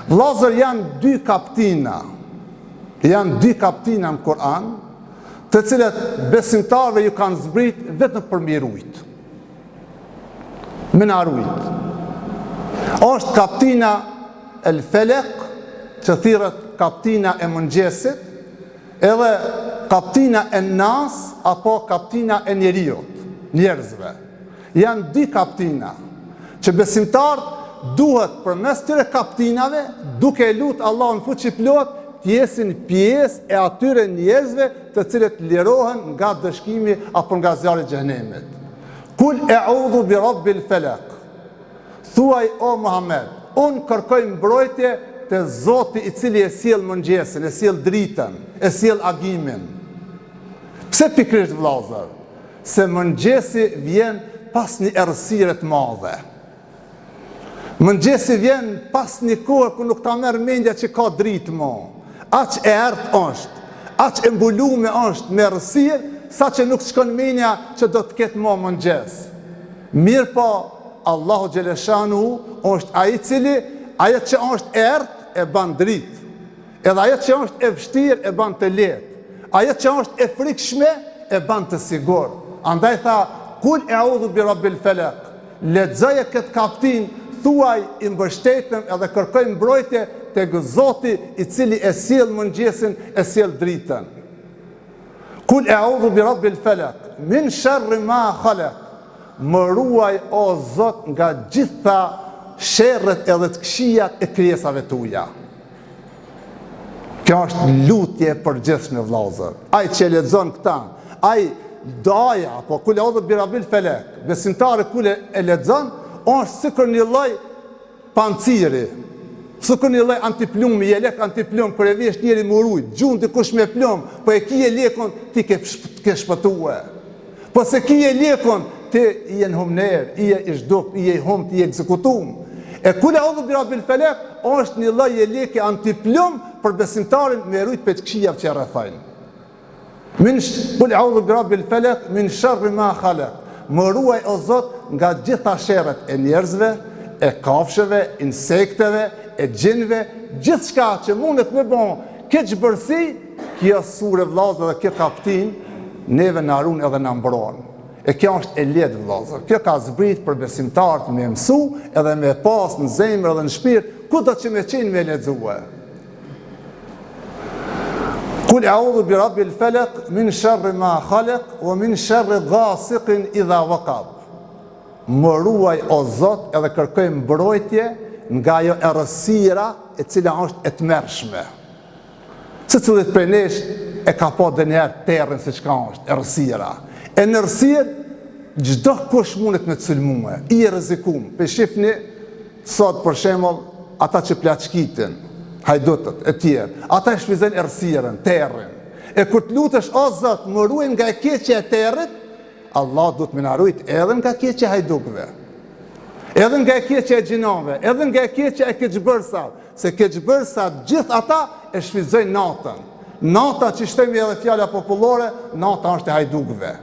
Vllazër, janë dy kaptina në Kur'an, të cilat besimtarëve ju kanë zbrit vetëm për mirujt. Me na rujt. Është kaptina el Felek, që thirret kaptina e mëngjesit, edhe kaptina e Nas, apo kaptina e njerëzve. Janë dy kaptina, që besimtarët duhet përmes këtyre kaptinave, duke lutur Allahun fuqi plot, t'jesin pjesë e atyre njerëzve të cilët lirohen nga dëshkimi apo nga zjarri i xhenemit. Kul e'udhu bi rabbil falaq. Thuaj o Muhammed, unë kërkoj mbrojtje te Zoti i cili e sjell mëngjesin, e sjell dritën, e sjell agimin. Pse pikërisht vllazër? Se mëngjesi vjen pas një errësire të madhe. Mëngjesi vjen pas një kohë ku nuk ta merr mendja që ka dritë më. Aq e errët është, aq e mbulume është me errësirë, sa që nuk shkon mendja që do të ketë më mëngjes. Mirë po, Allahu Gjeleshanu është ai cili, ajo që është e errët e ban dritë, edhe ajo që është e vështirë e ban të lehtë, ajo që është e frikshme e ban të sigurt. Andaj tha, kul e'udhu bi rabbil falaq. Lexoje këtë kaptin, thuaj i mbështetëm edhe kërkoj mbrojtje tek Zoti i cili e sjell mëngjesin, e sjell dritën. Kul e'udhu bi rabbil falaq min sharri ma khalaq. Më ruaj o Zot nga gjitha sherret edhe të këqijat e krijesave tuaja. Kjo është lutje e përgjithshme vllazër. Ai që lexon këta, ai doja apo kul e'udhu bi rabbil falaq, besimtari kur e lexon, është sikur një lloj panciri, sikur një lloj antiplumi, je lek antiplum kur e vesh njëri me ujë, gjun dikush me plum, po e kije lekun ti ke shpëtue. Po se kije lekun ti i je në humner, i je i zhduk, i je i humt, i je ekzekutum. E kul e'udhu bi rabbil falaq është një lloj leke antiplum për besimtarin me rujt për të këqijave që rrethojnë. Kul e'udhu bi rabbil falaq min sharri ma khalaq. Më ruaj o Zot nga gjitha sherret e njerëzve, e kafshëve, insekteve, e gjinve, gjithçka që mundet me bon keqbërsi, kjo sure vllazër dhe kjo kaptin neve na ruan edhe na mbron. E kjo është e lehtë vllazër. Kjo ka zbrit për besimtarët me mësu edhe me pas në zemër edhe në shpirt, kudo që me qenë me lexue. Kul e'udhu bi rabbil falaq min sharri ma khalaq wa min sharri ghasiqin idha waqab. Më ruaj o Zot edhe kërkoj mbrojtje nga ajo errësira e cila është e tmerrshme. Secili prej nesh e ka pa dënjerë terrin se çka është errësira. E në errësirë çdo kush mundet me të sulmue, i rrezikum. Pe shifni sot për shembull ata që plaçkitin, hajdutët e tjerë, ata e shfryzojnë errësirën, terrin. E kur të lutesh o Zot, më ruaj nga e keqja e territ, Allah do të më na ruajt edhe nga keqja e hajdukëve. Edhe nga e keqja e gjinave, edhe nga e keqja e keqbërsa, se keqbërsa gjithë ata e shfryzojnë natën. Nata që shtemi edhe fjala popullore, nata është e hajdukëve.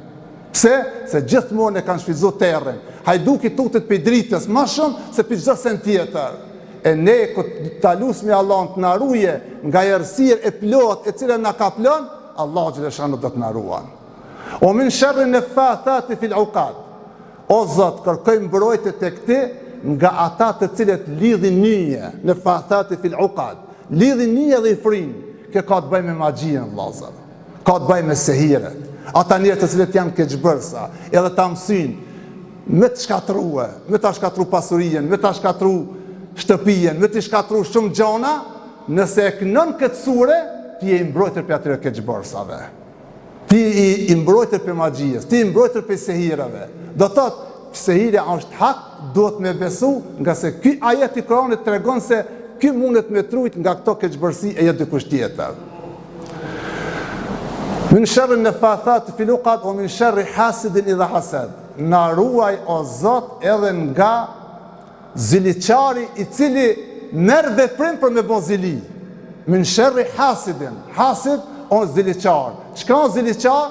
Pse? Se gjithmonë e kanë shfryzuar terrin. Hajduki tutet për dritës më shumë se për çdo sen tjetër. E ne ku ta lutsmi Allahun të na ruaje nga errësirë e plot e cila na ka plon, Allahu xhaleshanu do të na ruan. O min sharri naffathati fil uqad. O Zot, kërkoj mbrojtje tek ti nga ata të cilët lidhin nije, naffathati fil uqad. Lidhin nije dhe i frin. Kjo ka të bëjë me magjien vllazër. Ka të bëjë me sehiret. Ata njerëz të cilët janë keqbërsa, edhe ta mësojnë me të shkatrua, me ta shkatru pasurinë, me ta shkatru shtëpinë, me të shkatru shumë gjona, nëse e kënon këtë sure, ti je i mbrojtur për atyre keqbërsave. Ti i mbrojtur për magjisë, ti i mbrojtur për sehirave. Do të thotë, sehira është hak, duhet me besu, nga se ky ajet i Kuranit tregon se ky mundet me trujt nga këto keqbërsi e jo dikush tjetër. Min sharri naffathati fil uqad wa min sharri hasidin idha hasad. Na ruaj o Zot edhe nga ziliçari i cili merr veprim për me bë zili. Min sharri hasidin. Hasid është ziliçar. Çka është ziliçar?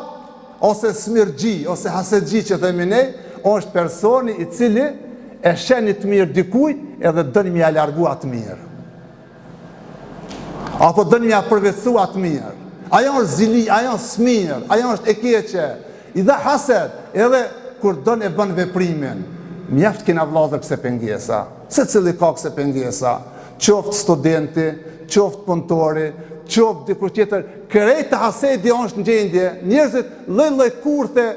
Ose smirgji, ose hasedgji që themi ne, është personi i cili e shen të mirë dikujt edhe dënë mi a largu atë mirë. Apo dëni ja përvetësu atë mirë. Ajo është zili, ajo është smirë, ajo është e keqe. I dha haset, edhe kur dënë e bën veprimin. Mjaft kena vllazër këse pengesa. Se cili ka këse pengesa. Qoftë studenti, qoftë punëtori, qoftë dikur tjetër. Krejtë hasedi është në gjendje. Njerëzit lloj-lloj kurthe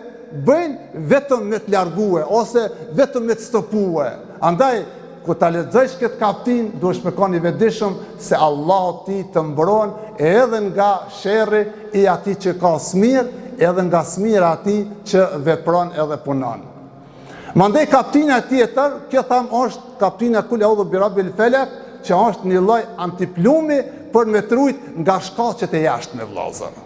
bëjnë vetëm me të largue, ose vetëm me të stopue. Andaj, ku ta lexosh këtë kaptin, duhesh me qenë i vetëdijshëm se Allahu ti të mbron edhe nga sherri i atij që ka smir, edhe nga smira atij që vepron edhe punon. Mandej kaptina tjetër, kjo tham është kaptina Kul A'udhu bi Rabbil Falaq, që është një lloj antiplumi për me trujt nga shkaqet e jashtme vëllazër.